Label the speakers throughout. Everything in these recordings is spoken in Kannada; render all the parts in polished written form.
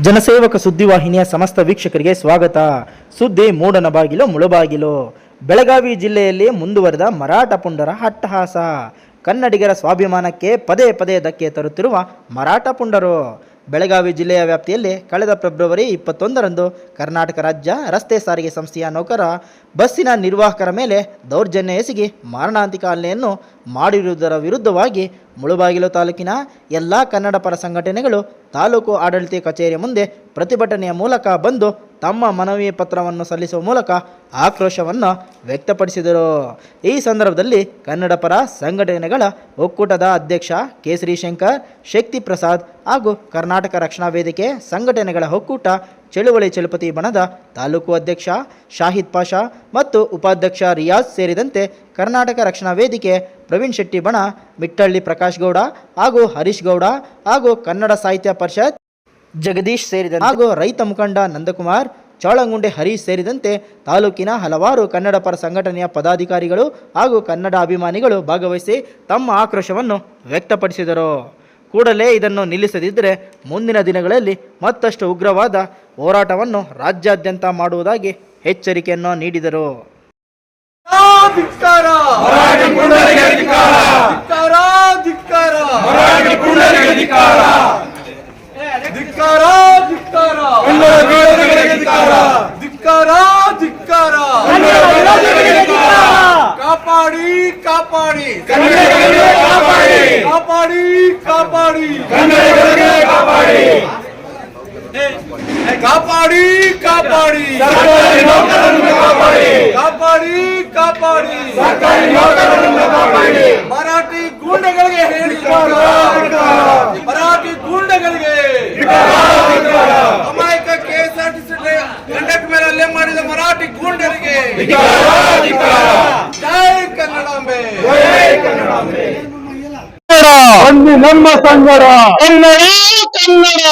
Speaker 1: ಜನಸೇವಕ ಸುದ್ದಿವಾಹಿನಿಯ ಸಮಸ್ತ ವೀಕ್ಷಕರಿಗೆ ಸ್ವಾಗತ. ಸುದ್ದಿ ಮೂಡನ ಬಾಗಿಲು ಮುಳುಬಾಗಿಲು. ಬೆಳಗಾವಿ ಜಿಲ್ಲೆಯಲ್ಲಿ ಮುಂದುವರೆದ ಮರಾಠ ಪುಂಡರ ಅಟ್ಟಹಾಸ. ಕನ್ನಡಿಗರ ಸ್ವಾಭಿಮಾನಕ್ಕೆ ಪದೇ ಪದೇ ಧಕ್ಕೆ ತರುತ್ತಿರುವ ಮರಾಠ ಪುಂಡರು. ಬೆಳಗಾವಿ ಜಿಲ್ಲೆಯ ವ್ಯಾಪ್ತಿಯಲ್ಲಿ ಕಳೆದ ಫೆಬ್ರವರಿ 21ರಂದು ಕರ್ನಾಟಕ ರಾಜ್ಯ ರಸ್ತೆ ಸಾರಿಗೆ ಸಂಸ್ಥೆಯ ನೌಕರ ಬಸ್ಸಿನ ನಿರ್ವಾಹಕರ ಮೇಲೆ ದೌರ್ಜನ್ಯ ಎಸಗಿ ಮಾರಣಾಂತಿಕ ಹಲ್ಲೆಯನ್ನು ಮಾಡಿರುವುದರ ವಿರುದ್ಧವಾಗಿ ಮುಳುಬಾಗಿಲು ತಾಲೂಕಿನ ಎಲ್ಲ ಕನ್ನಡ ಪರ ಸಂಘಟನೆಗಳು ತಾಲೂಕು ಆಡಳಿತ ಕಚೇರಿಯ ಮುಂದೆ ಪ್ರತಿಭಟನೆಯ ಮೂಲಕ ಬಂದು ತಮ್ಮ ಮನವಿ ಪತ್ರವನ್ನು ಸಲ್ಲಿಸುವ ಮೂಲಕ ಆಕ್ರೋಶವನ್ನು ವ್ಯಕ್ತಪಡಿಸಿದರು. ಈ ಸಂದರ್ಭದಲ್ಲಿ ಕನ್ನಡ ಪರ ಸಂಘಟನೆಗಳ ಒಕ್ಕೂಟದ ಅಧ್ಯಕ್ಷ ಕೇಸರಿ ಶಂಕರ್, ಶಕ್ತಿ ಪ್ರಸಾದ್ ಹಾಗೂ ಕರ್ನಾಟಕ ರಕ್ಷಣಾ ವೇದಿಕೆ ಸಂಘಟನೆಗಳ ಒಕ್ಕೂಟ ಚಳುವಳಿ ಚಲಪತಿ ಬಣದ ತಾಲೂಕು ಅಧ್ಯಕ್ಷ ಶಾಹಿದ್ ಪಾಷಾ ಮತ್ತು ಉಪಾಧ್ಯಕ್ಷ ರಿಯಾಜ್ ಸೇರಿದಂತೆ ಕರ್ನಾಟಕ ರಕ್ಷಣಾ ವೇದಿಕೆ ಪ್ರವೀಣ್ ಶೆಟ್ಟಿ ಬಣ, ಮಿಟ್ಟಳ್ಳಿ ಪ್ರಕಾಶ್ ಗೌಡ ಹಾಗೂ ಹರೀಶ್ ಗೌಡ ಹಾಗೂ ಕನ್ನಡ ಸಾಹಿತ್ಯ ಪರಿಷತ್ ಜಗದೀಶ್ ಸೇರಿದಂತೆ ಹಾಗೂ ರೈತ ಮುಖಂಡ ನಂದಕುಮಾರ್, ಚೋಳಂಗುಂಡೆ ಹರೀಶ್ ಸೇರಿದಂತೆ ತಾಲೂಕಿನ ಹಲವಾರು ಕನ್ನಡ ಪರ ಸಂಘಟನೆಯ ಪದಾಧಿಕಾರಿಗಳು ಹಾಗೂ ಕನ್ನಡ ಅಭಿಮಾನಿಗಳು ಭಾಗವಹಿಸಿ ತಮ್ಮ ಆಕ್ರೋಶವನ್ನು ವ್ಯಕ್ತಪಡಿಸಿದರು. ಕೂಡಲೇ ಇದನ್ನು ನಿಲ್ಲಿಸದಿದ್ದರೆ ಮುಂದಿನ ದಿನಗಳಲ್ಲಿ ಮತ್ತಷ್ಟು ಉಗ್ರವಾದ ಹೋರಾಟವನ್ನು ರಾಜ್ಯಾದ್ಯಂತ ಮಾಡುವುದಾಗಿ ಎಚ್ಚರಿಕೆಯನ್ನು ನೀಡಿದರು.
Speaker 2: ಕಾಪಾಡಿ ಕಾಪಾಡಿ ಕಾಪಾಡಿ ಕಾಪಾಡಿ ಕಾಪಾಡಿ ಕಾಪಾಡಿ ಕಾಪಾಡಿ ಕಾಪಾಡಿ ಮರಾಠಿ ಗೂಂಡಗಳಿಗೆ ಹೇಳಿ, ಮರಾಠಿ ಗೂಂಡಗಳಿಗೆ ಅಮಾಯಕ ಕೆಎಸ್ಆರ್ಟಿಸಿ ಕಂಡಕ್ಟರ್ ಮೇಲೆ ಹಲ್ಲೆ ಮಾಡಿದ ಮರಾಠಿ ಗೂಂಡರಿಗೆ ಜೈ ಕನ್ನಡಾಂಬೆ.
Speaker 3: ನಮ್ಮ ಸಂಗಡ ಕನ್ನಡ ಕನ್ನಡ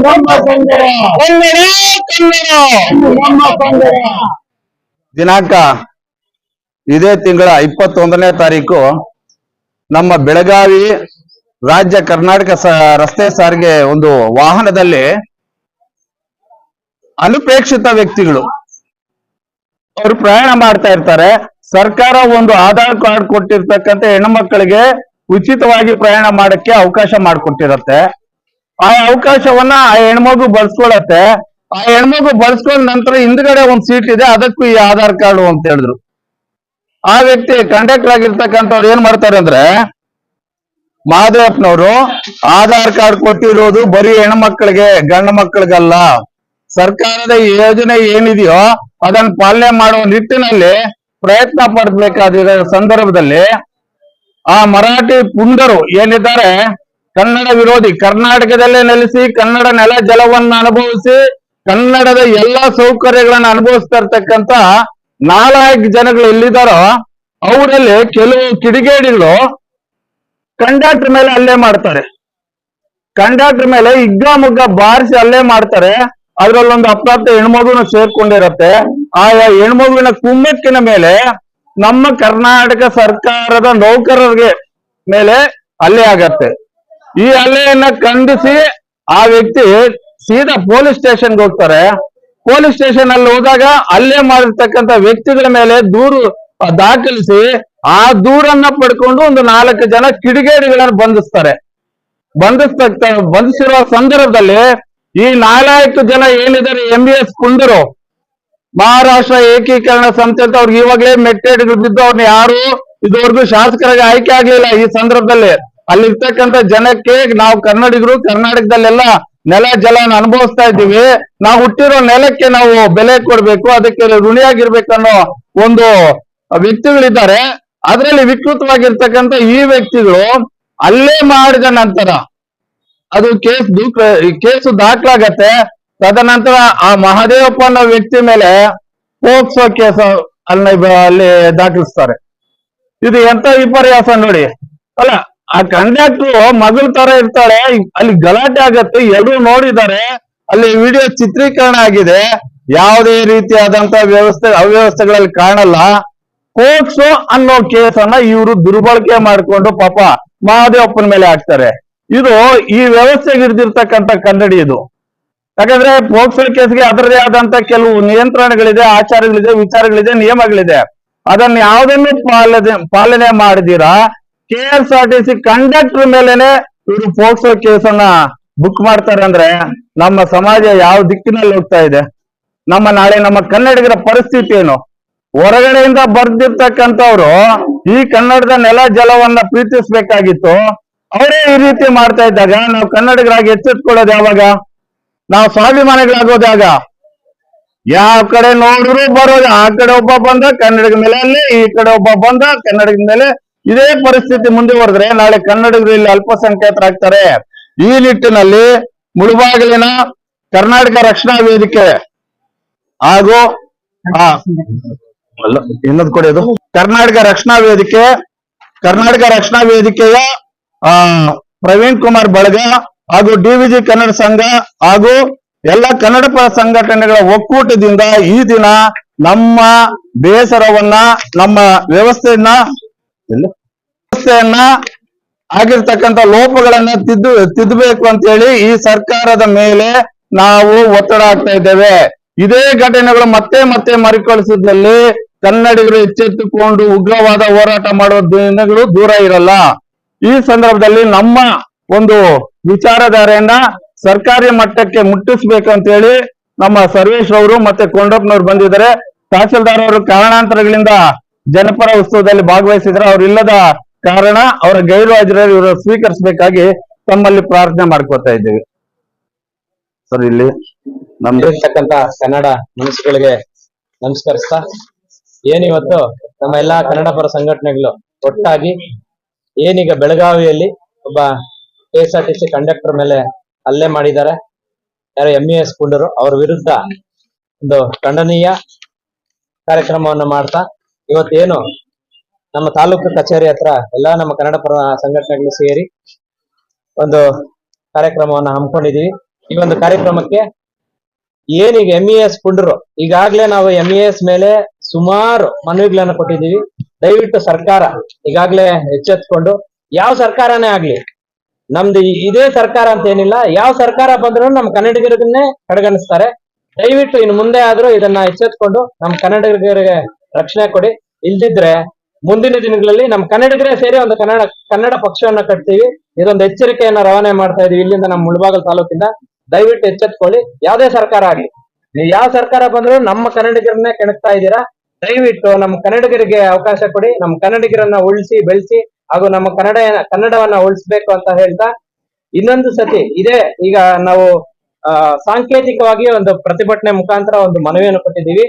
Speaker 3: ನಮ್ಮ ಸಂಗಡ ಕನ್ನಡ ಕನ್ನಡ ನಮ್ಮ ಸಂಗಡ. ದಿನಾಂಕ ಇದೇ ತಿಂಗಳ 21ನೇ ತಾರೀಕು ನಮ್ಮ ಬೆಳಗಾವಿ ರಾಜ್ಯ ಕರ್ನಾಟಕ ರಸ್ತೆ ಸಾರಿಗೆ ಒಂದು ವಾಹನದಲ್ಲಿ ಅನುಪೇಕ್ಷಿತ ವ್ಯಕ್ತಿಗಳು ಅವರು ಪ್ರಯಾಣ ಮಾಡ್ತಾ ಇರ್ತಾರೆ. ಸರ್ಕಾರ ಒಂದು ಆಧಾರ್ ಕಾರ್ಡ್ ಕೊಟ್ಟಿರ್ತಕ್ಕಂಥ ಹೆಣ್ಮಕ್ಕಳಿಗೆ ಉಚಿತವಾಗಿ ಪ್ರಯಾಣ ಮಾಡಕ್ಕೆ ಅವಕಾಶ ಮಾಡಿಕೊಟ್ಟಿರತ್ತೆ. ಆ ಅವಕಾಶವನ್ನ ಆ ಹೆಣ್ಮಗು ಬಳಸ್ಕೊಳತ್ತೆ. ಆ ಹೆಣ್ಮಗು ಬಳಸ್ಕೊಂಡ ನಂತರ ಹಿಂದ್ಗಡೆ ಒಂದ್ ಸೀಟ್ ಇದೆ, ಅದಕ್ಕೂ ಈ ಆಧಾರ್ ಕಾರ್ಡ್ ಅಂತ ಹೇಳಿದ್ರು. ಆ ವ್ಯಕ್ತಿ ಕಂಡಕ್ಟರ್ ಆಗಿರ್ತಕ್ಕಂಥವ್ರು ಏನ್ ಮಾಡ್ತಾರೆ ಅಂದ್ರೆ, ಮಹಾದೇವಪ್ಪನವರು ಆಧಾರ್ ಕಾರ್ಡ್ ಕೊಟ್ಟಿರೋದು ಬರೀ ಹೆಣ್ಮಕ್ಳಿಗೆ, ಗಂಡು ಮಕ್ಕಳಿಗಲ್ಲ. ಸರ್ಕಾರದ ಯೋಜನೆ ಏನಿದೆಯೋ ಅದನ್ನ ಪಾಲನೆ ಮಾಡುವ ನಿಟ್ಟಿನಲ್ಲಿ ಪ್ರಯತ್ನ ಪಡಬೇಕಾದ ಸಂದರ್ಭದಲ್ಲಿ ಆ ಮರಾಠಿ ಪುಂಡರು ಏನಿದ್ದಾರೆ, ಕನ್ನಡ ವಿರೋಧಿ, ಕರ್ನಾಟಕದಲ್ಲೇ ನೆಲೆಸಿ ಕನ್ನಡ ನೆಲ ಜಲವನ್ನ ಅನುಭವಿಸಿ ಕನ್ನಡದ ಎಲ್ಲಾ ಸೌಕರ್ಯಗಳನ್ನ ಅನುಭವಿಸ್ತಾ ಇರ್ತಕ್ಕಂಥ 4 ಜನಗಳು ಎಲ್ಲಿದ್ದಾರೋ ಅವರಲ್ಲಿ ಕೆಲವು ಕಿಡಿಗೇಡಿಗಳು ಕಂಡಕ್ಟರ್ ಮೇಲೆ ಹಲ್ಲೆ ಮಾಡ್ತಾರೆ. ಕಂಡಕ್ಟರ್ ಮೇಲೆ ಹಿಗ್ಗಾಮುಗ್ಗ ಬಾರಿಸಿ ಹಲ್ಲೆ ಮಾಡ್ತಾರೆ. ಅದ್ರಲ್ಲೊಂದು ಅಪ್ರಾಪ್ತ ಹೆಣ್ಮಗುನ ಸೇರ್ಕೊಂಡಿರತ್ತೆ. ಆ ಹೆಣ್ಮಗುವಿನ ಕುಮ್ಮಕ್ಕಿನ ಮೇಲೆ ನಮ್ಮ ಕರ್ನಾಟಕ ಸರ್ಕಾರದ ನೌಕರರಿಗೆ ಮೇಲೆ ಹಲ್ಲೆ ಆಗತ್ತೆ. ಈ ಹಲ್ಲೆಯನ್ನ ಖಂಡಿಸಿ ಆ ವ್ಯಕ್ತಿ ಸೀದಾ ಪೊಲೀಸ್ ಸ್ಟೇಷನ್ಗೆ ಹೋಗ್ತಾರೆ. ಪೊಲೀಸ್ ಸ್ಟೇಷನ್ ಅಲ್ಲಿ ಹೋದಾಗ ಹಲ್ಲೆ ಮಾಡಿರ್ತಕ್ಕಂಥ ವ್ಯಕ್ತಿಗಳ ಮೇಲೆ ದೂರು ದಾಖಲಿಸಿ ಆ ದೂರನ್ನ ಪಡ್ಕೊಂಡು ಒಂದು 4 ಜನ ಕಿಡಿಗೇಡಿಗಳನ್ನು ಬಂಧಿಸ್ತಾರೆ. ಬಂಧಿಸಿರುವ ಸಂದರ್ಭದಲ್ಲಿ ಈ 4 ಜನ ಏನಿದ್ದಾರೆ MBS ಪುಂಡರು, ಮಹಾರಾಷ್ಟ್ರ ಏಕೀಕರಣ ಸಂಸ್ಥೆ ಅಂತ ಅವ್ರಿಗೆ ಇವಾಗಲೇ ಮೆಟ್ಟೇಡಿಗಳು ಬಿದ್ದು ಅವ್ರನ್ನ ಯಾರು ಇದುವರೆಗೂ ಶಾಸಕರಾಗಿ ಆಯ್ಕೆ ಆಗ್ಲಿಲ್ಲ. ಈ ಸಂದರ್ಭದಲ್ಲಿ ಅಲ್ಲಿರ್ತಕ್ಕಂಥ ಜನಕ್ಕೆ ನಾವು ಕನ್ನಡಿಗರು ಕರ್ನಾಟಕದಲ್ಲೆಲ್ಲ ನೆಲ ಜಲನ ಅನುಭವಿಸ್ತಾ ಇದ್ದೀವಿ, ನಾವು ಹುಟ್ಟಿರೋ ನೆಲಕ್ಕೆ ನಾವು ಬೆಲೆ ಕೊಡ್ಬೇಕು, ಅದಕ್ಕೆ ಋಣಿಯಾಗಿರ್ಬೇಕನ್ನೋ ಒಂದು ವ್ಯಕ್ತಿಗಳಿದ್ದಾರೆ. ಅದರಲ್ಲಿ ವಿಕೃತವಾಗಿರ್ತಕ್ಕಂಥ ಈ ವ್ಯಕ್ತಿಗಳು ಅಲ್ಲೇ ಮಾಡಿದ ನಂತರ ಅದು ಕೇಸು ದಾಖಲಾಗತ್ತೆ. ತದನಂತರ ಆ ಮಹಾದೇವಪ್ಪ ಅನ್ನೋ ವ್ಯಕ್ತಿ ಮೇಲೆ ಪೋಕ್ಸೋ ಕೇಸು ಅಲ್ಲಿ ದಾಖಲಿಸ್ತಾರೆ. ಇದು ಎಂತ ವಿಪರ್ಯಾಸ ನೋಡಿ. ಅಲ್ಲ, ಆ ಕಂಡಕ್ಟರ್ ಮಗಳ ತರ ಇರ್ತಾಳೆ, ಅಲ್ಲಿ ಗಲಾಟೆ ಆಗತ್ತೆ, ಎಲ್ಲರೂ ನೋಡಿದ್ದಾರೆ, ಅಲ್ಲಿ ವಿಡಿಯೋ ಚಿತ್ರೀಕರಣ ಆಗಿದೆ. ಯಾವುದೇ ರೀತಿಯಾದಂತ ಅವ್ಯವಸ್ಥೆಗಳಲ್ಲಿ ಕಾಣಲ್ಲ. ಪೋಕ್ಸೋ ಅನ್ನೋ ಕೇಸನ್ನ ಇವರು ದುರ್ಬಳಕೆ ಮಾಡಿಕೊಂಡು ಪಾಪ ಮಹಾದೇವಪ್ಪನ ಮೇಲೆ ಹಾಕ್ತಾರೆ. ಇದು ಈ ವ್ಯವಸ್ಥೆಗೆ ಹಿಡಿದಿರ್ತಕ್ಕಂಥ ಕನ್ನಡಿ ಇದು. ಯಾಕಂದ್ರೆ ಪೋಕ್ಸೋ ಕೇಸ್ಗೆ ಅದರದೇ ಆದಂತ ಕೆಲವು ನಿಯಂತ್ರಣಗಳಿದೆ, ಆಚಾರಗಳಿದೆ, ವಿಚಾರಗಳಿದೆ, ನಿಯಮಗಳಿದೆ. ಅದನ್ನ ಯಾವುದನ್ನು ಪಾಲನೆ ಮಾಡಿದೀರಾ KSRTC ಕಂಡಕ್ಟರ್ ಮೇಲೆನೆ ಇವರು ಪೋಕ್ಸೋ ಕೇಸನ್ನ ಬುಕ್ ಮಾಡ್ತಾರೆ ಅಂದ್ರೆ ನಮ್ಮ ಸಮಾಜ ಯಾವ ದಿಕ್ಕಿನಲ್ಲಿ ಹೋಗ್ತಾ ಇದೆ? ನಾಳೆ ನಮ್ಮ ಕನ್ನಡಿಗರ ಪರಿಸ್ಥಿತಿ ಏನು? ಹೊರಗಡೆಯಿಂದ ಬರ್ದಿರ್ತಕ್ಕಂಥವ್ರು ಈ ಕನ್ನಡದ ನೆಲ ಜಲವನ್ನ ಪ್ರೀತಿಸ್ಬೇಕಾಗಿತ್ತು. ಅವರೇ ಈ ರೀತಿ ಮಾಡ್ತಾ ಇದ್ದಾಗ ನಾವು ಕನ್ನಡಿಗರಾಗಿ ಎಚ್ಚೆತ್ಕೊಳ್ಳೋದು ಯಾವಾಗ? ನಾವು ಸ್ವಾಭಿಮಾನಿಗಳಾಗೋದಾಗ? ಯಾವ ಕಡೆ ನೋಡಿದ್ರು ಬರೋದು, ಆ ಕಡೆ ಒಬ್ಬ ಬಂದ ಕನ್ನಡಿಗ ಮೇಲೆ ಅಲ್ಲಿ, ಈ ಕಡೆ ಒಬ್ಬ ಬಂದ ಕನ್ನಡಿಗರ ಮೇಲೆ. ಇದೇ ಪರಿಸ್ಥಿತಿ ಮುಂದುವರೆದ್ರೆ ನಾಳೆ ಕನ್ನಡಿಗರು ಇಲ್ಲಿ ಅಲ್ಪಸಂಖ್ಯಾತರಾಗ್ತಾರೆ. ಈ ನಿಟ್ಟಿನಲ್ಲಿ ಮುಳುಬಾಗಿಲಿನ ಕರ್ನಾಟಕ ರಕ್ಷಣಾ ವೇದಿಕೆ ಹಾಗೂ ಇನ್ನೊಂದು ಕೊಡೋದು ಕರ್ನಾಟಕ ರಕ್ಷಣಾ ವೇದಿಕೆಯ ಪ್ರವೀಣ್ ಕುಮಾರ್ ಬಳಗ ಹಾಗೂ DVG ಕನ್ನಡ ಸಂಘ ಹಾಗೂ ಎಲ್ಲ ಕನ್ನಡ ಪರ ಸಂಘಟನೆಗಳ ಒಕ್ಕೂಟದಿಂದ ಈ ದಿನ ನಮ್ಮ ಬೇಸರವನ್ನ, ನಮ್ಮ ವ್ಯವಸ್ಥೆಯನ್ನ ಆಗಿರ್ತಕ್ಕಂಥ ಲೋಪಗಳನ್ನ ತಿದ್ದಬೇಕು ಅಂತ ಹೇಳಿ ಈ ಸರ್ಕಾರದ ಮೇಲೆ ನಾವು ಒತ್ತಡ ಹಾಕ್ತಾ ಇದ್ದೇವೆ. ಇದೇ ಘಟನೆಗಳು ಮತ್ತೆ ಮತ್ತೆ ಮರುಕಳಿಸಿದಲ್ಲಿ ಕನ್ನಡಿಗರು ಎಚ್ಚೆತ್ತುಕೊಂಡು ಉಗ್ರವಾದ ಹೋರಾಟ ಮಾಡುವ ದಿನಗಳು ದೂರ ಇರಲ್ಲ. ಈ ಸಂದರ್ಭದಲ್ಲಿ ನಮ್ಮ ಒಂದು ವಿಚಾರಧಾರೆಯನ್ನ ಸರ್ಕಾರಿ ಮಟ್ಟಕ್ಕೆ ಮುಟ್ಟಿಸ್ಬೇಕಂತ ಹೇಳಿ ನಮ್ಮ ಸರ್ವೇಶ್ ಅವರು ಮತ್ತೆ ಕೊಂಡಪ್ಪನವ್ರು ಬಂದಿದ್ದಾರೆ. ತಹಸೀಲ್ದಾರ್ ಅವರು ಕಾರಣಾಂತರಗಳಿಂದ ಜನಪರ ಉತ್ಸವದಲ್ಲಿ ಭಾಗವಹಿಸಿದ್ರೆ ಅವರಿಲ್ಲದ ಕಾರಣ ಅವರ ಗೈರು ಹಾಜರಲ್ಲಿ ಇವರು ಸ್ವೀಕರಿಸಬೇಕಾಗಿ ತಮ್ಮಲ್ಲಿ ಪ್ರಾರ್ಥನೆ ಮಾಡ್ಕೊತಾ ಇದ್ದೇವೆ. ಸರ್, ಇಲ್ಲಿ
Speaker 4: ನಮ್ದಿರ್ತಕ್ಕಂತ ಕನ್ನಡ ಮನಸ್ಸುಗಳಿಗೆ ನಮಸ್ಕರಿಸ್ತಾ, ಏನಿವತ್ತು ನಮ್ಮ ಎಲ್ಲಾ ಕನ್ನಡ ಪರ ಸಂಘಟನೆಗಳು ಒಟ್ಟಾಗಿ ಏನೀಗ ಬೆಳಗಾವಿಯಲ್ಲಿ ಒಬ್ಬ KSRTC ಕಂಡಕ್ಟರ್ ಮೇಲೆ ಹಲ್ಲೆ ಮಾಡಿದ್ದಾರೆ, ಯಾರು MES ಪುಂಡರು, ಅವ್ರ ವಿರುದ್ಧ ಒಂದು ಖಂಡನೀಯ ಕಾರ್ಯಕ್ರಮವನ್ನು ಮಾಡ್ತಾ ಇವತ್ತೇನು ನಮ್ಮ ತಾಲೂಕು ಕಚೇರಿ ಹತ್ರ ಎಲ್ಲಾ ನಮ್ಮ ಕನ್ನಡ ಪರ ಸಂಘಟನೆಗಳು ಸೇರಿ ಒಂದು ಕಾರ್ಯಕ್ರಮವನ್ನು ಹಮ್ಮಿಕೊಂಡಿದೀವಿ. ಈ ಒಂದು ಕಾರ್ಯಕ್ರಮಕ್ಕೆ ಏನೀಗ MES ಪುಂಡರು, ಈಗಾಗ್ಲೇ ನಾವು MES ಮೇಲೆ ಸುಮಾರು ಮನವಿಗಳನ್ನ ಕೊಟ್ಟಿದ್ದೀವಿ. ದಯವಿಟ್ಟು ಸರ್ಕಾರ ಈಗಾಗ್ಲೇ ಎಚ್ಚೆತ್ಕೊಂಡು, ಯಾವ ಸರ್ಕಾರನೇ ಆಗ್ಲಿ, ನಮ್ದು ಇದೇ ಸರ್ಕಾರ ಅಂತ ಏನಿಲ್ಲ, ಯಾವ ಸರ್ಕಾರ ಬಂದ್ರು ನಮ್ಮ ಕನ್ನಡಿಗರನ್ನೇ ಕಡೆಗಣಿಸ್ತಾರೆ. ದಯವಿಟ್ಟು ಇನ್ನು ಮುಂದೆ ಆದ್ರೂ ಇದನ್ನ ಎಚ್ಚೆತ್ಕೊಂಡು ನಮ್ಮ ಕನ್ನಡಿಗರಿಗೆ ರಕ್ಷಣೆ ಕೊಡಿ. ಇಲ್ದಿದ್ರೆ ಮುಂದಿನ ದಿನಗಳಲ್ಲಿ ನಮ್ಮ ಕನ್ನಡಿಗರೇ ಸೇರಿ ಒಂದು ಕನ್ನಡ ಪಕ್ಷವನ್ನ ಕಟ್ತೀವಿ. ಇದೊಂದು ಎಚ್ಚರಿಕೆಯನ್ನ ರವಾನೆ ಮಾಡ್ತಾ ಇದೀವಿ ಇಲ್ಲಿಂದ ನಮ್ಮ ಮುಳಬಾಗಿಲು ತಾಲೂಕಿಂದ. ದಯವಿಟ್ಟು ಎಚ್ಚೆತ್ಕೊಳ್ಳಿ. ಯಾವುದೇ ಸರ್ಕಾರ ಆಗ್ಲಿ, ನೀವು ಯಾವ ಸರ್ಕಾರ ಬಂದ್ರು ನಮ್ಮ ಕನ್ನಡಿಗರನ್ನೇ ಕೆಣಕ್ತಾ ಇದ್ದೀರಾ. ದಯವಿಟ್ಟು ನಮ್ಮ ಕನ್ನಡಿಗರಿಗೆ ಅವಕಾಶ ಕೊಡಿ, ನಮ್ಮ ಕನ್ನಡಿಗರನ್ನ ಉಳಿಸಿ ಬೆಳೆಸಿ ಹಾಗೂ ನಮ್ಮ ಕನ್ನಡವನ್ನ ಉಳಿಸ್ಬೇಕು ಅಂತ ಹೇಳ್ತಾ, ಇನ್ನೊಂದು ಸತಿ ಇದೇ ಈಗ ನಾವು ಸಾಂಕೇತಿಕವಾಗಿ ಒಂದು ಪ್ರತಿಭಟನೆ ಮುಖಾಂತರ ಒಂದು ಮನವಿಯನ್ನು ಕೊಟ್ಟಿದ್ದೀವಿ.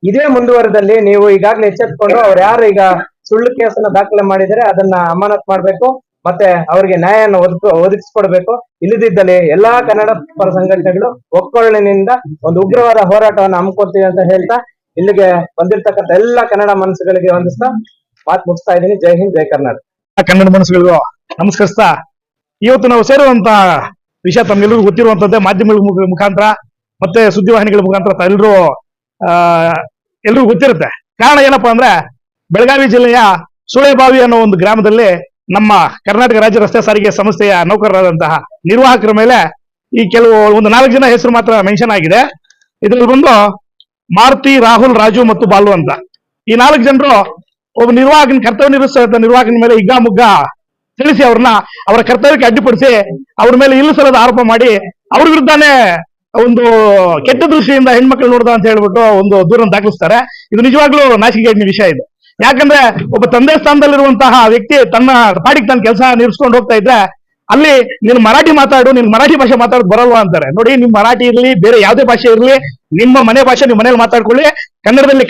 Speaker 4: ಇದೇ ಮುಂದುವರೆದಲ್ಲಿ ನೀವು ಈಗಾಗಲೇ ಎಚ್ಚೆತ್ಕೊಂಡು ಅವ್ರು ಯಾರು ಈಗ ಸುಳ್ಳು ಕೇಸನ್ನ ದಾಖಲೆ ಮಾಡಿದರೆ ಅದನ್ನ ಅಮಾನತ್ ಮಾಡ್ಬೇಕು, ಮತ್ತೆ ಅವರಿಗೆ ನ್ಯಾಯವನ್ನು ಒದಗಿಸ್ಕೊಡ್ಬೇಕು. ಇಲ್ಲದಿದ್ದಲ್ಲಿ ಎಲ್ಲಾ ಕನ್ನಡ ಪರ ಸಂಘಟನೆಗಳು ಒಕ್ಕೊರಲಿನಿಂದ ಒಂದು ಉಗ್ರವಾದ ಹೋರಾಟವನ್ನು ಹಮ್ಮಿಕೊಳ್ತೀವಿ ಅಂತ ಹೇಳ್ತಾ ಇಲ್ಲಿಗೆ ಬಂದಿರ್ತಕ್ಕಂಥ ಎಲ್ಲಾ ಕನ್ನಡ ಮನಸ್ಸುಗಳಿಗೆ ವಂದಿಸ್ತಾ ಮಾತು ಮುಗಿಸ್ತಾ ಇದ್ದೀನಿ. ಜೈ ಹಿಂದ್, ಜೈ ಕರ್ನಾಟಕ.
Speaker 5: ಕನ್ನಡ ಮನಸ್ಸುಗಳಿಗೂ ನಮಸ್ಕರಿಸ್ತಾ, ಇವತ್ತು ನಾವು ಸೇರುವಂತ ವಿಷಯ ತಮ್ಗೆಲ್ಲರಿಗೂ ಗೊತ್ತಿರುವಂತದ್ದೇ. ಮಾಧ್ಯಮಗಳ ಮುಖಾಂತರ ಮತ್ತೆ ಸುದ್ದಿವಾಹಿನಿಗಳ ಮುಖಾಂತರ ಎಲ್ರಿಗೂ ಗೊತ್ತಿರುತ್ತೆ. ಕಾರಣ ಏನಪ್ಪಾ ಅಂದ್ರೆ, ಬೆಳಗಾವಿ ಜಿಲ್ಲೆಯ ಸುಳೆಬಾವಿ ಅನ್ನೋ ಒಂದು ಗ್ರಾಮದಲ್ಲಿ ನಮ್ಮ ಕರ್ನಾಟಕ ರಾಜ್ಯ ರಸ್ತೆ ಸಾರಿಗೆ ಸಂಸ್ಥೆಯ ನೌಕರರಾದಂತಹ ನಿರ್ವಾಹಕರ ಮೇಲೆ ಈ ಒಂದು 4 ಜನ ಹೆಸರು ಮಾತ್ರ ಮೆನ್ಷನ್ ಆಗಿದೆ. ಇದರಲ್ಲಿ ಬಂದು ಮಾರುತಿ, ರಾಹುಲ್, ರಾಜು ಮತ್ತು ಬಾಲು ಅಂತ ಈ 4 ಜನರು ಒಬ್ಬ ಕರ್ತವ್ಯ ನಿರ್ವಹಿಸಿದ ನಿರ್ವಾಹಕನ ಮೇಲೆ ಹಿಗ್ಗಾಮುಗ್ಗ ತಿಳಿಸಿ ಅವರ ಕರ್ತವ್ಯಕ್ಕೆ ಅಡ್ಡಿಪಡಿಸಿ ಅವ್ರ ಮೇಲೆ ಇಲ್ಲಸಲ್ಲದ ಆರೋಪ ಮಾಡಿ ಅವ್ರ ವಿರುದ್ಧನೇ ಒಂದು ಕೆಟ್ಟ ದೃಷ್ಟಿಯಿಂದ ಹೆಣ್ಮಕ್ಳು ನೋಡ್ದ ಅಂತ ಹೇಳ್ಬಿಟ್ಟು ಒಂದು ದೂರನ್ನು ದಾಖಲಿಸ್ತಾರೆ. ಇದು ನಿಜವಾಗ್ಲೂ ನಾಚಿಕೆಗೇಡಿನ ವಿಷಯ ಇದು. ಯಾಕಂದ್ರೆ ಒಬ್ಬ ತಂದೆ ಸ್ಥಾನದಲ್ಲಿರುವಂತಹ ವ್ಯಕ್ತಿ ತನ್ನ ಪಾಡಿಗೆ ತನ್ನ ಕೆಲಸ ನಿರ್ಸ್ಕೊಂಡು ಹೋಗ್ತಾ ಇದ್ರೆ ಅಲ್ಲಿ ನೀನು ಮರಾಠಿ ಮಾತಾಡು, ನೀನ್ ಮರಾಠಿ ಭಾಷೆ ಮಾತಾಡೋದು ಬರಲ್ವಾ ಅಂತಾರೆ. ನೋಡಿ, ನಿಮ್ ಮರಾಠಿ ಇರ್ಲಿ, ಬೇರೆ ಯಾವುದೇ ಭಾಷೆ ಇರ್ಲಿ, ನಿಮ್ಮ ಮನೆ ಭಾಷೆ ನಿಮ್ಮ ಮನೇಲಿ ಮಾತಾಡ್ಕೊಳ್ಳಿ. ಕನ್ನಡದಲ್ಲಿ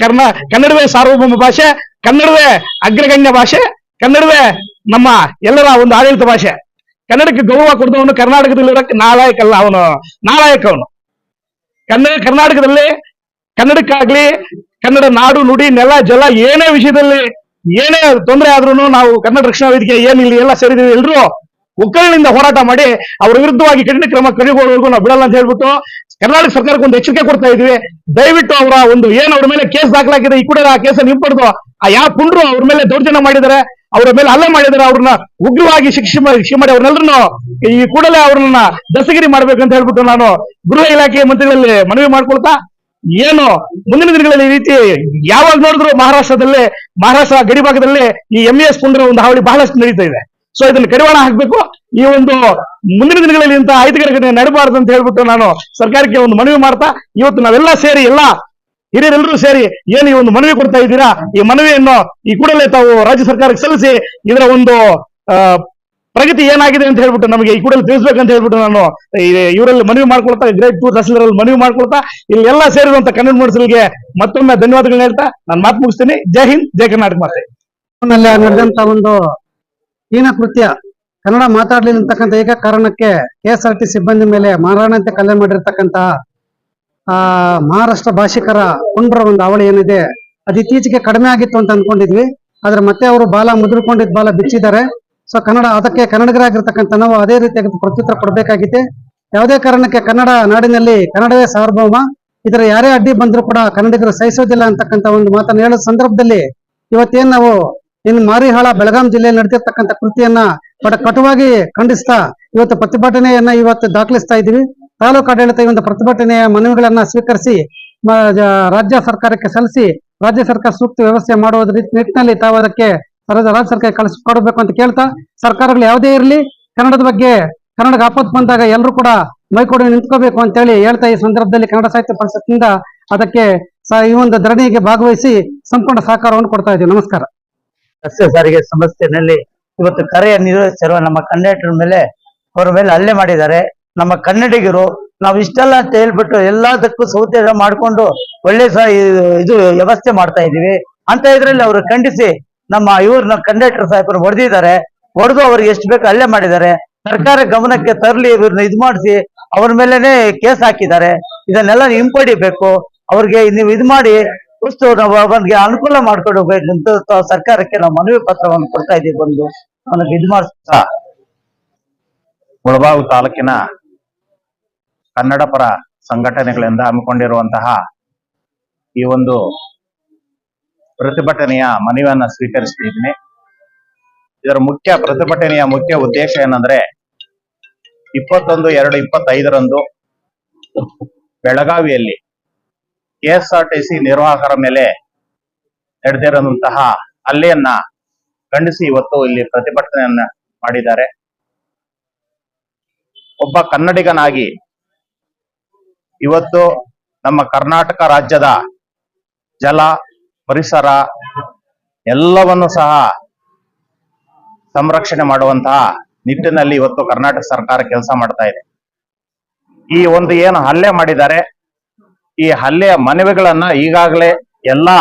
Speaker 5: ಕನ್ನಡವೇ ಸಾರ್ವಭೌಮ ಭಾಷೆ, ಕನ್ನಡವೇ ಅಗ್ರಗಣ್ಯ ಭಾಷೆ, ಕನ್ನಡವೇ ನಮ್ಮ ಎಲ್ಲರ ಒಂದು ಆಡಳಿತ ಭಾಷೆ. ಕನ್ನಡಕ್ಕೆ ಗೌರವ ಕೊಡದವನು ಕರ್ನಾಟಕದಲ್ಲಿರೋಕ್ಕೆ ನಾಲಾಯಕ ಅಲ್ಲ, ಅವನು ನಾಲಾಯಕ. ಅವನು ಕರ್ನಾಟಕದಲ್ಲಿ ಕನ್ನಡಕ್ಕಾಗ್ಲಿ, ಕನ್ನಡ ನಾಡು ನುಡಿ ನೆಲ ಜಲ ಏನೇ ವಿಷಯದಲ್ಲಿ ಏನೇ ತೊಂದರೆ ಆದ್ರೂ ನಾವು ಕನ್ನಡ ರಕ್ಷಣಾ ವೇದಿಕೆ ಏನಿಲ್ಲ ಎಲ್ಲ ಸೇರಿದೀವಿ. ಎಲ್ಲರೂ ಒಕ್ಕಲಿನಿಂದ ಹೋರಾಟ ಮಾಡಿ ಅವರ ವಿರುದ್ಧವಾಗಿ ಕಠಿಣ ಕ್ರಮ ಕೈಗೊಳ್ಳುವವರೆಗೂ ನಾವು ಬಿಡಲ್ಲ ಅಂತ ಹೇಳ್ಬಿಟ್ಟು ಕರ್ನಾಟಕ ಸರ್ಕಾರಕ್ಕೆ ಒಂದು ಎಚ್ಚರಿಕೆ ಕೊಡ್ತಾ ಇದೀವಿ. ದಯವಿಟ್ಟು ಅವರ ಒಂದು ಅವ್ರ ಮೇಲೆ ಕೇಸ್ ದಾಖಲಾಗಿದೆ, ಈ ಕೂಡ ಆ ಕೇಸನ್ನು ಹಿಂಪಡೆದು ಯಾವ ಪುಂಡ್ರು ಅವ್ರ ಮೇಲೆ ದೌರ್ಜನ್ಯ ಮಾಡಿದ್ದಾರೆ ಅವರ ಮೇಲೆ ಹಲ್ಲೆ ಮಾಡಿದರೆ ಅವ್ರನ್ನ ಉಗ್ರವಾಗಿ ಶಿಕ್ಷೆ ಮಾಡಿ ಅವ್ರನ್ನೆಲ್ಲರನ್ನು ಈ ಕೂಡಲೇ ಅವ್ರನ್ನ ದಸ್ತಗಿರಿ ಮಾಡ್ಬೇಕಂತ ಹೇಳ್ಬಿಟ್ಟು ನಾನು ಗೃಹ ಇಲಾಖೆ ಮಂತ್ರಿಗಳಲ್ಲಿ ಮನವಿ ಮಾಡ್ಕೊಳ್ತಾ, ಏನು ಮುಂದಿನ ದಿನಗಳಲ್ಲಿ ಈ ರೀತಿ ಯಾವಾಗ ನೋಡಿದ್ರು ಮಹಾರಾಷ್ಟ್ರ ಗಡಿ ಭಾಗದಲ್ಲಿ ಈ MES ಪುಂಡರ ಒಂದು ಹಾವಳಿ ಬಹಳಷ್ಟು ನಡೀತಾ ಇದೆ. ಸೊ ಇದನ್ನು ಕಡಿವಾಣ ಹಾಕಬೇಕು. ಈ ಒಂದು ಮುಂದಿನ ದಿನಗಳಲ್ಲಿ ಇಂತಹ ಅಹಿತಕರ ಘಟನೆ ನಡಬಾರದು ಅಂತ ಹೇಳ್ಬಿಟ್ಟು ನಾನು ಸರ್ಕಾರಕ್ಕೆ ಒಂದು ಮನವಿ ಮಾಡ್ತಾ, ಇವತ್ತು ನಾವೆಲ್ಲ ಸೇರಿ ಹಿರಿಯರೆಲ್ಲರೂ ಸೇರಿ ಏನು ಈ ಒಂದು ಮನವಿ ಕೊಡ್ತಾ ಇದ್ದೀರಾ, ಈ ಮನವಿಯನ್ನು ಈ ಕೂಡಲೇ ತಾವು ರಾಜ್ಯ ಸರ್ಕಾರಕ್ಕೆ ಸಲ್ಲಿಸಿ ಇದರ ಒಂದು ಪ್ರಗತಿ ಏನಾಗಿದೆ ಅಂತ ಹೇಳ್ಬಿಟ್ಟು ನಮಗೆ ಈ ಕೂಡಲೇ ತಿಳಿಸ್ಬೇಕಂತ ಹೇಳ್ಬಿಟ್ಟು ನಾನು ಇವರಲ್ಲಿ ಮನವಿ ಮಾಡ್ಕೊಳ್ತಾ, ಗ್ರೇಡ್ 2 ತಹಸೀಲ್ದಾರಲ್ಲಿ ಮನವಿ ಮಾಡ್ಕೊಳ್ತಾ, ಇಲ್ಲಿ ಎಲ್ಲ ಸೇರಿರುವಂತ ಕನ್ನಡ ನುಡಿಸಲಿಗೆ ಮತ್ತೊಮ್ಮೆ ಧನ್ಯವಾದಗಳನ್ನ ಹೇಳ್ತಾ ನಾನು ಮಾತು ಮುಗಿಸ್ತೀನಿ. ಜೈ ಹಿಂದ್, ಜೈ ಕರ್ನಾಟಕ ಮಾತೆ.
Speaker 6: ನಡೆದಂತ ಒಂದು ಹೀನ ಕೃತ್ಯ, ಕನ್ನಡ ಮಾತಾಡ್ಲಿಲ್ಲ ಅಂತಕ್ಕಂಥ ಏಕ ಕಾರಣಕ್ಕೆ KSRT ಸಿಬ್ಬಂದಿ ಮೇಲೆ ಮಾರಣಾಂತ್ಯ ಕಲ್ಲೆ ಮಾಡಿರ್ತಕ್ಕಂತಹ ಮಹಾರಾಷ್ಟ್ರ ಭಾಷಿಕರ ಪುಂಡ್ರ ಒಂದು ಅವಳಿ ಏನಿದೆ, ಅದು ಇತ್ತೀಚೆಗೆ ಕಡಿಮೆ ಆಗಿತ್ತು ಅಂತ ಅನ್ಕೊಂಡಿದ್ವಿ. ಆದ್ರೆ ಮತ್ತೆ ಅವರು ಬಾಲ ಮುದ್ರಕೊಂಡಿದ್ದ ಬಾಲ ಬಿಚ್ಚಿದ್ದಾರೆ. ಸೊ ಅದಕ್ಕೆ ಕನ್ನಡಿಗರಾಗಿರ್ತಕ್ಕಂಥ ನಾವು ಅದೇ ರೀತಿಯಾಗಿ ಪ್ರತ್ಯುತ್ತರ ಕೊಡಬೇಕಾಗಿದೆ. ಯಾವುದೇ ಕಾರಣಕ್ಕೆ ಕನ್ನಡ ನಾಡಿನಲ್ಲಿ ಕನ್ನಡವೇ ಸಾರ್ವಭೌಮ, ಇದರ ಯಾರೇ ಅಡ್ಡಿ ಬಂದರೂ ಕೂಡ ಕನ್ನಡಿಗರು ಸಹಿಸೋದಿಲ್ಲ ಅಂತಕ್ಕಂಥ ಒಂದು ಮಾತನ್ನು ಹೇಳೋ ಸಂದರ್ಭದಲ್ಲಿ ಇವತ್ತೇನ್ ನಾವು ಮಾರಿಹಾಳ ಬೆಳಗಾಂ ಜಿಲ್ಲೆಯಲ್ಲಿ ನಡೆದಿರ್ತಕ್ಕಂಥ ಕೃತಿಯನ್ನ ಬಹಳ ಕಟುವಾಗಿ ಖಂಡಿಸ್ತಾ ಇವತ್ತು ಪ್ರತಿಭಟನೆಯನ್ನ ಇವತ್ತು ದಾಖಲಿಸ್ತಾ ಇದ್ದೀವಿ. ತಾಲೂಕು ಆಡಳಿತ ಈ ಒಂದು ಪ್ರತಿಭಟನೆಯ ಮನವಿಗಳನ್ನ ಸ್ವೀಕರಿಸಿ ರಾಜ್ಯ ಸರ್ಕಾರಕ್ಕೆ ಸಲ್ಲಿಸಿ ರಾಜ್ಯ ಸರ್ಕಾರ ಸೂಕ್ತ ವ್ಯವಸ್ಥೆ ಮಾಡುವ ನಿಟ್ಟಿನಲ್ಲಿ ತಾವು ಅದಕ್ಕೆ ರಾಜ್ಯ ಸರ್ಕಾರಕ್ಕೆ ಕಳಿಸಿಕೊಡಬೇಕು ಅಂತ ಕೇಳ್ತಾ, ಸರ್ಕಾರಗಳು ಯಾವುದೇ ಇರಲಿ ಕನ್ನಡದ ಬಗ್ಗೆ, ಕನ್ನಡಕ್ಕೆ ಆಪತ್ತು ಬಂದಾಗ ಎಲ್ಲರೂ ಕೂಡ ಮೈಕೊಡಿ ನಿಂತ್ಕೋಬೇಕು ಅಂತ ಹೇಳಿ ಹೇಳ್ತಾ, ಈ ಸಂದರ್ಭದಲ್ಲಿ ಕನ್ನಡ ಸಾಹಿತ್ಯ ಪರಿಷತ್ನಿಂದ ಅದಕ್ಕೆ ಈ ಒಂದು ಧರಣಿಗೆ ಭಾಗವಹಿಸಿ ಸಂಪೂರ್ಣ ಸಹಕಾರವನ್ನು ಕೊಡ್ತಾ ಇದ್ದೀವಿ. ನಮಸ್ಕಾರ.
Speaker 7: ರಸ್ತೆ ಸಾರಿಗೆ ಸಂಸ್ಥೆಯಲ್ಲಿ ಇವತ್ತು ಕರೆಯ ನಿರ್ವಹಿಸಿರುವ ನಮ್ಮ ಕಂಡಕ್ಟರ್ ಮೇಲೆ ಅವರ ಮೇಲೆ ಹಲ್ಲೆ ಮಾಡಿದ್ದಾರೆ. ನಮ್ಮ ಕನ್ನಡಿಗರು ನಾವು ಇಷ್ಟೆಲ್ಲ ಅಂತ ಹೇಳ್ಬಿಟ್ಟು ಎಲ್ಲದಕ್ಕೂ ಸೌಕರ್ಯ ಮಾಡಿಕೊಂಡು ಒಳ್ಳೆ ಇದು ವ್ಯವಸ್ಥೆ ಮಾಡ್ತಾ ಇದೀವಿ ಅಂತ ಇದ್ರಲ್ಲಿ ಅವರು ಖಂಡಿಸಿ ನಮ್ಮ ಇವ್ರನ್ನ ಕಂಡಕ್ಟರ್ ಸಾಹೇಬರು ಹೊಡೆದು ಅವ್ರಿಗೆ ಎಷ್ಟು ಬೇಕು ಹಲ್ಲೆ ಮಾಡಿದ್ದಾರೆ. ಸರ್ಕಾರ ಗಮನಕ್ಕೆ ತರಲಿ, ಇವ್ರನ್ನ ಇದು ಮಾಡಿಸಿ ಅವ್ರ ಮೇಲೆನೆ ಕೇಸ್ ಹಾಕಿದ್ದಾರೆ. ಇದನ್ನೆಲ್ಲ ಹಿಂಪಡಿಬೇಕು. ಅವ್ರಿಗೆ ನೀವು ಇದು ಮಾಡಿ ಅವರಿಗೆ ಅನುಕೂಲ ಮಾಡ್ಕೊಡ್ಬೇಕು ಅಂತ ಸರ್ಕಾರಕ್ಕೆ ನಾವು ಮನವಿ ಪತ್ರವನ್ನು ಕೊಡ್ತಾ ಇದ್ದೀವಿ. ಬಂದು ಅವನಿಗೆ ಇದು ಮಾಡಿಸ್ತಾ
Speaker 3: ಮುಳಬಾಗಿಲು ತಾಲೂಕಿನ ಕನ್ನಡ ಪರ ಸಂಘಟನೆಗಳಿಂದ ಹಮ್ಮಿಕೊಂಡಿರುವಂತಹ ಈ ಒಂದು ಪ್ರತಿಭಟನೆಯ ಮನವಿಯನ್ನ ಸ್ವೀಕರಿಸ್ತಿದ್ದೀನಿ. ಇದರ ಪ್ರತಿಭಟನೆಯ ಮುಖ್ಯ ಉದ್ದೇಶ ಏನಂದ್ರೆ 21/2/25 ಬೆಳಗಾವಿಯಲ್ಲಿ KSRTC ನಿರ್ವಾಹಕರ ಮೇಲೆ ನಡೆದಿರುವಂತಹ ಹಲ್ಲೆಯನ್ನ ಖಂಡಿಸಿ ಇವತ್ತು ಇಲ್ಲಿ ಪ್ರತಿಭಟನೆಯನ್ನ ಮಾಡಿದ್ದಾರೆ. ಒಬ್ಬ ಕನ್ನಡಿಗನಾಗಿ ಇವತ್ತು ನಮ್ಮ ಕರ್ನಾಟಕ ರಾಜ್ಯದ ಜಲ, ಪರಿಸರ ಎಲ್ಲವನ್ನು ಸಹ ಸಂರಕ್ಷಣೆ ಮಾಡುವಂತಹ ನಿಟ್ಟಿನಲ್ಲಿ ಇವತ್ತು ಕರ್ನಾಟಕ ಸರ್ಕಾರ ಕೆಲಸ ಮಾಡ್ತಾ ಇದೆ. ಈ ಒಂದು ಏನು ಹಲ್ಲೆ ಮಾಡಿದ್ದಾರೆ, ಈ ಹಲ್ಲೆಯ ಮನವಿಗಳನ್ನ ಈಗಾಗಲೇ ಎಲ್ಲಾ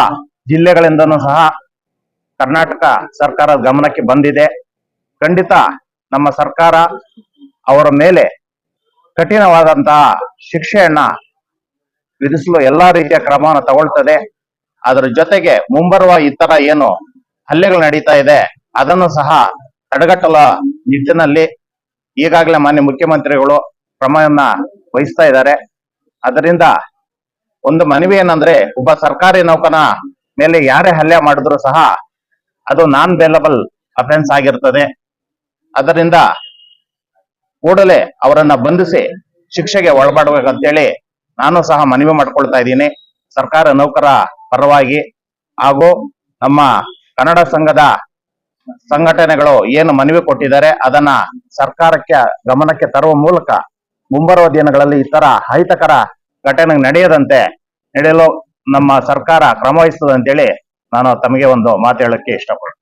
Speaker 3: ಜಿಲ್ಲೆಗಳಿಂದನೂ ಸಹ ಕರ್ನಾಟಕ ಸರ್ಕಾರದ ಗಮನಕ್ಕೆ ಬಂದಿದೆ. ಖಂಡಿತ ನಮ್ಮ ಸರ್ಕಾರ ಅವರ ಮೇಲೆ ಕಠಿಣವಾದಂತಹ ಶಿಕ್ಷೆಯನ್ನ ವಿಧಿಸಲು ಎಲ್ಲಾ ರೀತಿಯ ಕ್ರಮವನ್ನು ತಗೊಳ್ತದೆ. ಅದರ ಜೊತೆಗೆ ಮುಂಬರುವ ಇತರ ಏನು ಹಲ್ಲೆಗಳು ನಡೀತಾ ಇದೆ ಅದನ್ನು ಸಹ ತಡೆಗಟ್ಟಲ ನಿಟ್ಟಿನಲ್ಲಿ ಈಗಾಗಲೇ ಮಾನ್ಯ ಮುಖ್ಯಮಂತ್ರಿಗಳು ಕ್ರಮವನ್ನ ವಹಿಸ್ತಾ ಇದ್ದಾರೆ. ಅದರಿಂದ ಒಂದು ಮನವಿ ಏನಂದ್ರೆ, ಒಬ್ಬ ಸರ್ಕಾರಿ ನೌಕರನ ಮೇಲೆ ಯಾರೇ ಹಲ್ಲೆ ಮಾಡಿದ್ರು ಸಹ ಅದು ನಾನ್ ಬೇಲಬಲ್ ಅಫೆನ್ಸ್ ಆಗಿರ್ತದೆ. ಅದರಿಂದ ಕೂಡಲೇ ಅವರನ್ನ ಬಂಧಿಸಿ ಶಿಕ್ಷೆಗೆ ಒಳಪಡಬೇಕಂತೇಳಿ ನಾನು ಸಹ ಮನವಿ ಮಾಡ್ಕೊಳ್ತಾ ಇದ್ದೀನಿ ಸರ್ಕಾರ ನೌಕರ ಪರವಾಗಿ. ಹಾಗೂ ನಮ್ಮ ಕನ್ನಡ ಸಂಘದ ಸಂಘಟನೆಗಳು ಏನು ಮನವಿ ಕೊಟ್ಟಿದ್ದಾರೆ ಅದನ್ನ ಸರ್ಕಾರಕ್ಕೆ ಗಮನಕ್ಕೆ ತರುವ ಮೂಲಕ ಮುಂಬರುವ ದಿನಗಳಲ್ಲಿ ಈ ತರ ಅಹಿತಕರ ಘಟನೆ ನಡೆಯಲು ನಮ್ಮ ಸರ್ಕಾರ ಕ್ರಮ ವಹಿಸ್ತದೆ ಅಂತೇಳಿ ನಾನು ತಮಗೆ ಒಂದು ಮಾತು ಹೇಳಕ್ಕೆ ಇಷ್ಟಪಡ್ತೀನಿ.